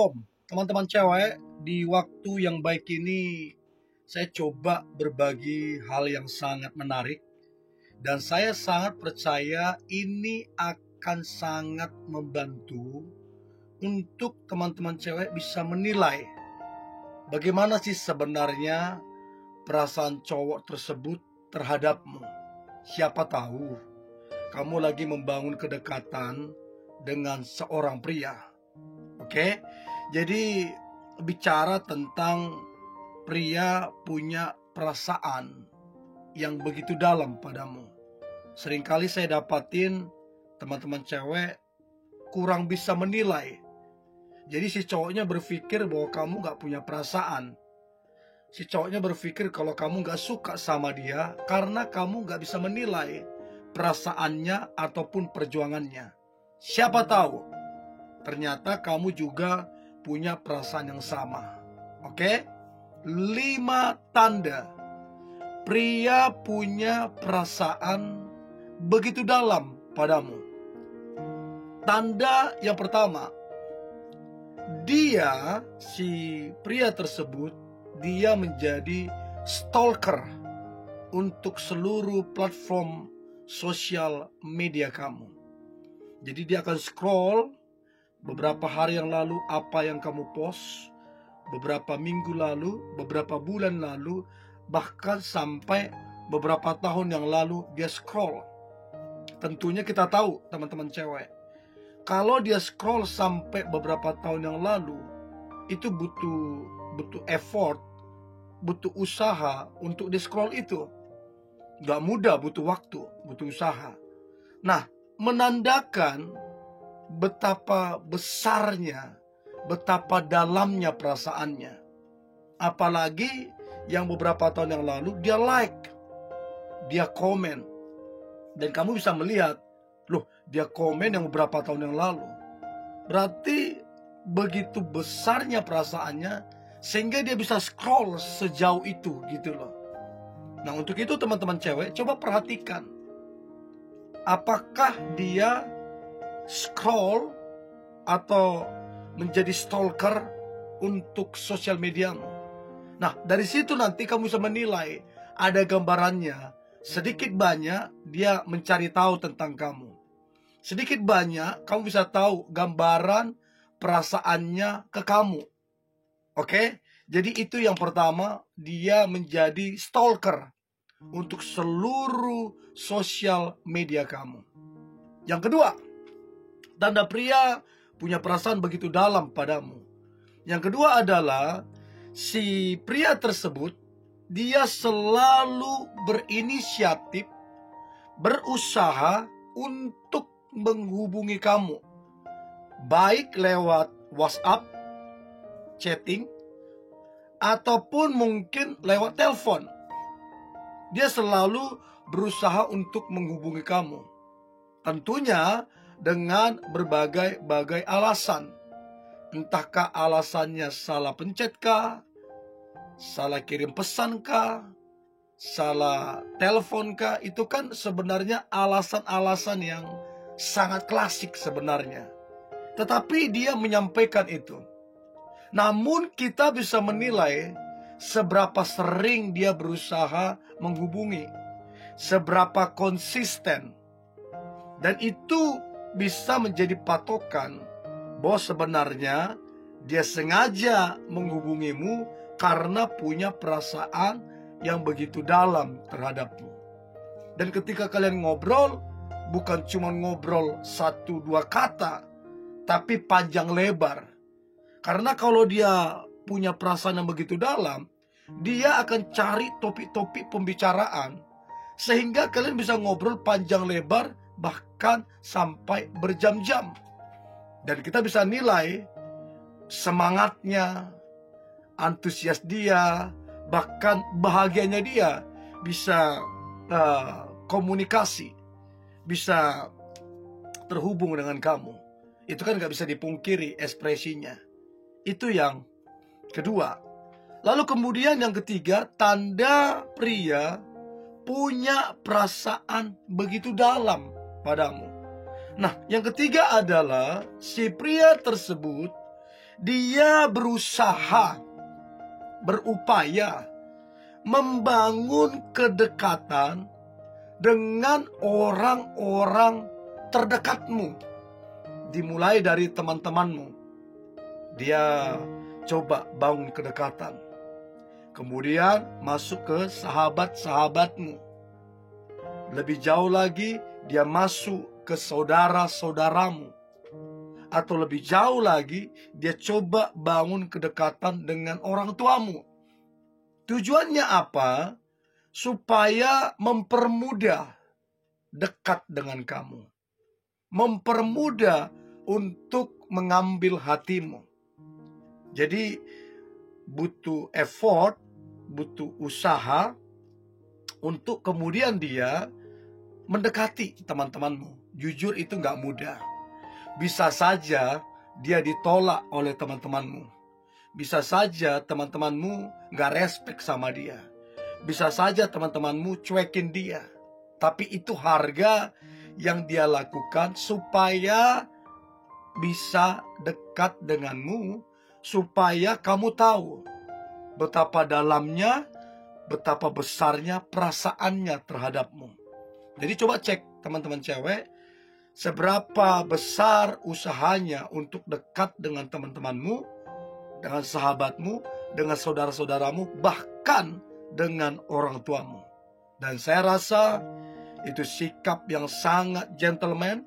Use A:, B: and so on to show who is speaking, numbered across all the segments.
A: Shalom, teman-teman cewek. Di waktu yang baik ini, saya coba berbagi hal yang sangat menarik. Dan saya sangat percaya ini akan sangat membantu untuk teman-teman cewek bisa menilai bagaimana sih sebenarnya perasaan cowok tersebut terhadapmu. Siapa tahu kamu lagi membangun kedekatan dengan seorang pria. Oke, jadi bicara tentang pria punya perasaan yang begitu dalam padamu. Seringkali saya dapatin teman-teman cewek kurang bisa menilai. Jadi si cowoknya berpikir bahwa kamu gak punya perasaan. Si cowoknya berpikir kalau kamu gak suka sama dia karena kamu gak bisa menilai perasaannya ataupun perjuangannya. Siapa tahu ternyata kamu juga punya perasaan yang sama. Oke? 5 tanda pria punya perasaan begitu dalam padamu. Tanda yang pertama, si pria tersebut, dia menjadi stalker untuk seluruh platform sosial media kamu. Jadi dia akan scroll beberapa hari yang lalu apa yang kamu post, beberapa minggu lalu, beberapa bulan lalu, bahkan sampai beberapa tahun yang lalu dia scroll. Tentunya kita tahu teman-teman cewek, kalau dia scroll sampai beberapa tahun yang lalu, itu butuh effort, butuh usaha untuk di scroll itu. Gak mudah, butuh waktu, butuh usaha. Nah, menandakan betapa besarnya, betapa dalamnya perasaannya. Apalagi yang beberapa tahun yang lalu dia like, dia komen. Dan kamu bisa melihat, loh, dia komen yang beberapa tahun yang lalu. Berarti begitu besarnya perasaannya sehingga dia bisa scroll sejauh itu gitu loh. Nah, untuk itu teman-teman cewek, coba perhatikan, apakah dia scroll atau menjadi stalker untuk sosial mediamu. Nah, dari situ nanti kamu bisa menilai, ada gambarannya. Sedikit banyak dia mencari tahu tentang kamu. Sedikit banyak kamu bisa tahu gambaran perasaannya ke kamu. Oke? Jadi itu yang pertama, dia menjadi stalker untuk seluruh sosial media kamu. Yang kedua, tanda pria punya perasaan begitu dalam padamu. Yang kedua adalah si pria tersebut, dia selalu berinisiatif, berusaha untuk menghubungi kamu. Baik lewat WhatsApp, chatting, ataupun mungkin lewat telepon. Dia selalu berusaha untuk menghubungi kamu. Tentunya dengan berbagai alasan. Entahkah alasannya salah pencet kah, salah kirim pesan kah, salah telepon kah. Itu kan sebenarnya alasan-alasan yang sangat klasik sebenarnya. Tetapi dia menyampaikan itu. Namun kita bisa menilai seberapa sering dia berusaha menghubungi, seberapa konsisten. Dan itu bisa menjadi patokan bahwa sebenarnya dia sengaja menghubungimu karena punya perasaan yang begitu dalam terhadapmu. Dan ketika kalian ngobrol, bukan cuma ngobrol 1-2 kata, tapi panjang lebar. Karena kalau dia punya perasaan yang begitu dalam, dia akan cari topik-topik pembicaraan sehingga kalian bisa ngobrol panjang lebar, bahkan sampai berjam-jam. Dan kita bisa nilai semangatnya, antusias dia, bahkan bahagianya dia bisa komunikasi, bisa terhubung dengan kamu. Itu kan gak bisa dipungkiri ekspresinya. Itu yang kedua. Lalu kemudian yang ketiga, tanda pria punya perasaan begitu dalam padamu. Nah, yang ketiga adalah si pria tersebut, Dia berusaha, berupaya membangun kedekatan dengan orang-orang terdekatmu. Dimulai dari teman-temanmu. Dia coba bangun kedekatan. Kemudian masuk ke sahabat-sahabatmu. Lebih jauh lagi, dia masuk ke saudara-saudaramu. Atau lebih jauh lagi, dia coba bangun kedekatan dengan orang tuamu. Tujuannya apa? Supaya mempermudah dekat dengan kamu. Mempermudah untuk mengambil hatimu. Jadi butuh effort, butuh usaha untuk kemudian dia mendekati teman-temanmu. Jujur itu gak mudah. Bisa saja dia ditolak oleh teman-temanmu. Bisa saja teman-temanmu gak respect sama dia. Bisa saja teman-temanmu cuekin dia. Tapi itu harga yang dia lakukan supaya bisa dekat denganmu. Supaya kamu tahu betapa dalamnya, betapa besarnya perasaannya terhadapmu. Jadi coba cek teman-teman cewek, seberapa besar usahanya untuk dekat dengan teman-temanmu, dengan sahabatmu, dengan saudara-saudaramu, bahkan dengan orang tuamu. Dan saya rasa itu sikap yang sangat gentleman.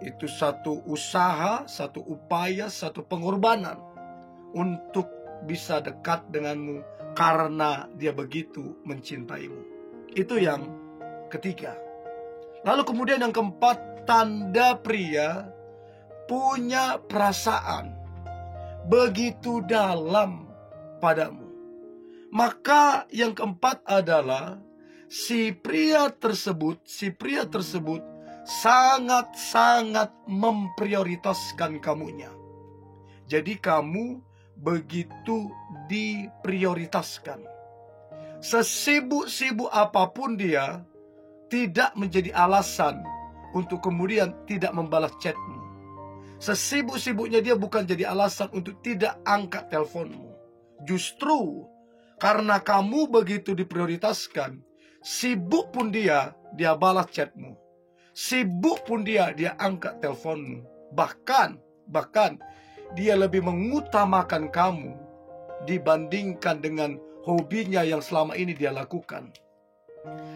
A: Itu satu usaha, satu upaya, satu pengorbanan untuk bisa dekat denganmu karena dia begitu mencintaimu. Itu yang ketiga. Lalu kemudian yang keempat, tanda pria punya perasaan begitu dalam padamu. Maka yang keempat adalah si pria tersebut sangat-sangat memprioritaskan kamunya. Jadi kamu begitu diprioritaskan. Sesibuk-sibuk apapun dia, tidak menjadi alasan untuk kemudian tidak membalas chatmu. Sesibuk-sibuknya dia bukan jadi alasan untuk tidak angkat teleponmu. Justru karena kamu begitu diprioritaskan, sibuk pun dia balas chatmu. Sibuk pun dia angkat teleponmu. Bahkan dia lebih mengutamakan kamu dibandingkan dengan hobinya yang selama ini dia lakukan.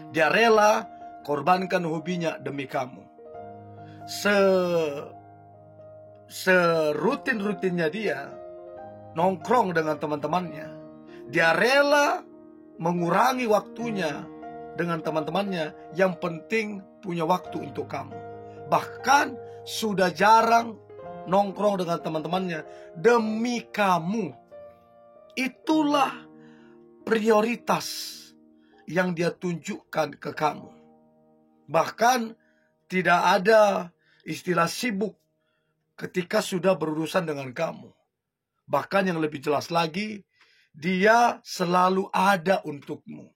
A: Dia rela korbankan hobinya demi kamu. Serutin-rutinnya dia nongkrong dengan teman-temannya. Dia rela mengurangi waktunya dengan teman-temannya. Yang penting punya waktu untuk kamu. Bahkan sudah jarang nongkrong dengan teman-temannya demi kamu. Itulah prioritas yang dia tunjukkan ke kamu. Bahkan tidak ada istilah sibuk ketika sudah berurusan dengan kamu. Bahkan yang lebih jelas lagi, dia selalu ada untukmu.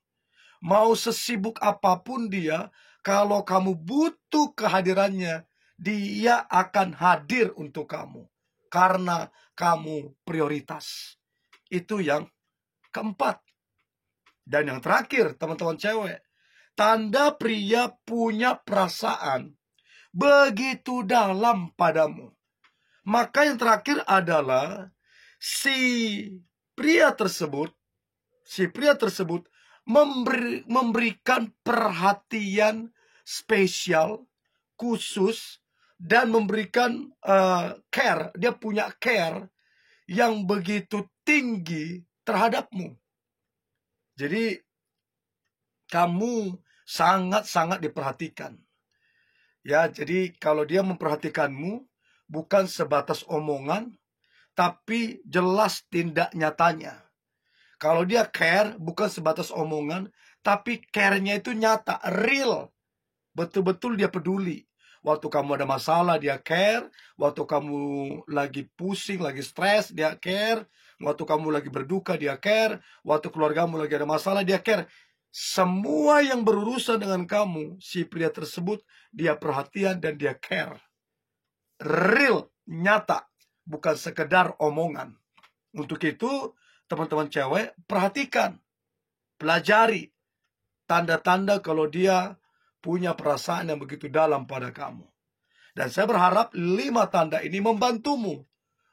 A: Mau sesibuk apapun dia, kalau kamu butuh kehadirannya, dia akan hadir untuk kamu. Karena kamu prioritas. Itu yang keempat. Dan yang terakhir, teman-teman cewek, tanda pria punya perasaan begitu dalam padamu. Maka yang terakhir adalah si pria tersebut memberikan perhatian spesial, khusus, dan memberikan care. Dia punya care yang begitu tinggi terhadapmu. Jadi kamu sangat-sangat diperhatikan. Ya, jadi kalau dia memperhatikanmu bukan sebatas omongan, tapi jelas tindak nyatanya. Kalau dia care bukan sebatas omongan, tapi care-nya itu nyata, real. Betul-betul dia peduli. Waktu kamu ada masalah, dia care. Waktu kamu lagi pusing, lagi stres, dia care. Waktu kamu lagi berduka, dia care. Waktu keluargamu lagi ada masalah, dia care. Semua yang berurusan dengan kamu, si pria tersebut, dia perhatian dan dia care. Real, nyata. bukan sekedar omongan. Untuk itu, teman-teman cewek, perhatikan, pelajari tanda-tanda kalau dia punya perasaan yang begitu dalam pada kamu. Dan saya berharap 5 tanda ini membantumu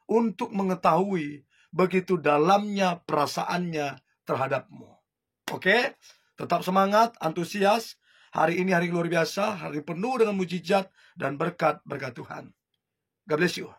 A: untuk mengetahui begitu dalamnya perasaannya terhadapmu. Oke? Tetap semangat, antusias. Hari ini hari luar biasa, hari penuh dengan mujizat dan berkat Tuhan. God bless you.